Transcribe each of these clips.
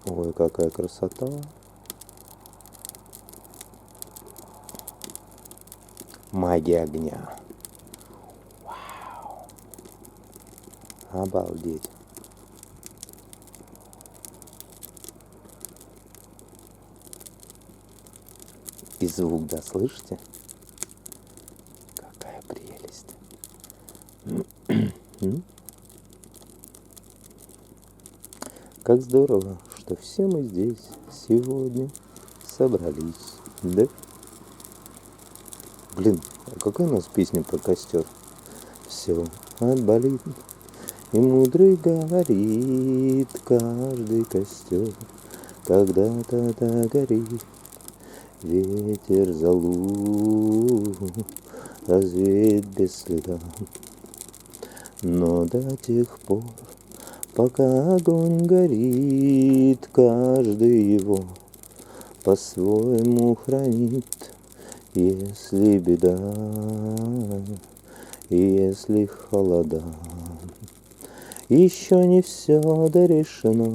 Ой, какая красота. Магия огня. Вау. Обалдеть. И звук, да, слышите? Какая прелесть. Как здорово, что все мы здесь сегодня собрались, да? Блин, а какая у нас песня про костер? Все отболит, и мудрый говорит, каждый костер когда-то догорит. Ветер залу развеет без следа, но до тех пор, пока огонь горит, каждый его по-своему хранит. Если беда, если холода, еще не все дорешено,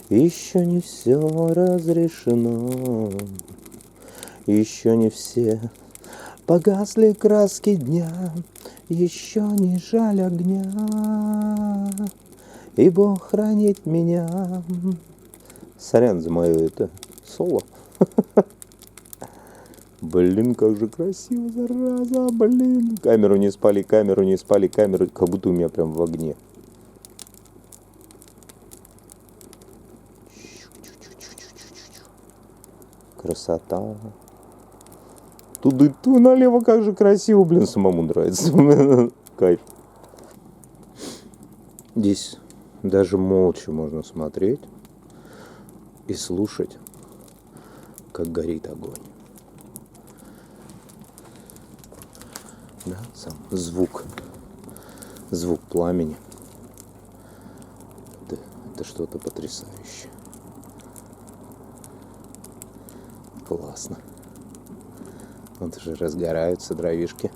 еще не все разрешено, еще не все погасли краски дня, еще не жаль огня, и Бог хранит меня. Сорян за мое это соло. Блин, как же красиво, зараза, блин. Камеру не спали, камеру, как будто у меня прям в огне. Красота. Туда налево, как же красиво, блин, самому нравится. Кайф. Здесь даже молча можно смотреть и слушать, как горит огонь. Да, сам звук пламени. Это что-то потрясающее. Классно. Вот уже разгораются дровишки.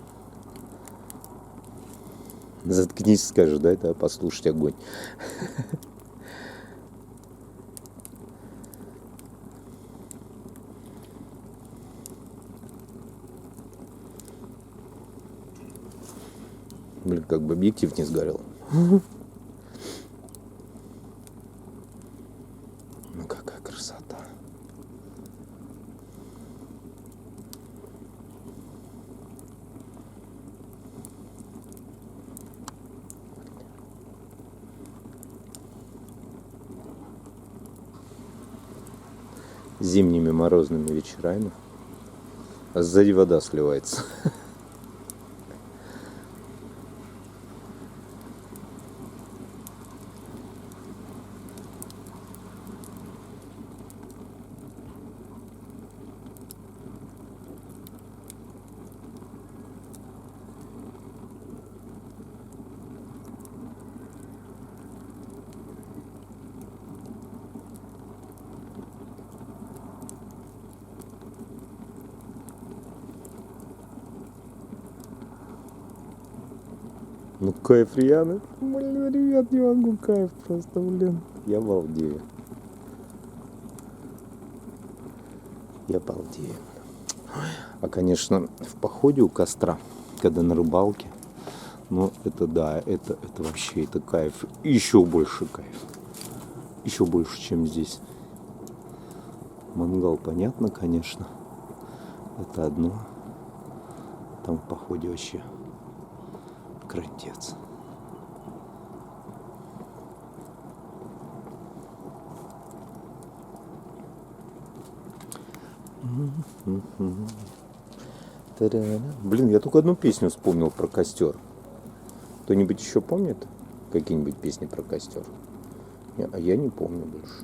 Заткнись, скажешь, да, это послушать огонь. Блин, как бы объектив не сгорел. Ну какая красота. Зимними морозными вечерами. А сзади вода сливается. Ну кайф, реально. Блин, ребят, не могу, кайф просто, блин. Я балдею. Я балдею. А, конечно, в походе у костра, когда на рыбалке, ну, это да, это вообще, это кайф. Еще больше кайф. Еще больше, чем здесь. Мангал, понятно, конечно. Это одно. Там в походе вообще крандец. Блин, я только одну песню вспомнил про костер. Кто-нибудь еще помнит какие-нибудь песни про костер? А я не помню больше.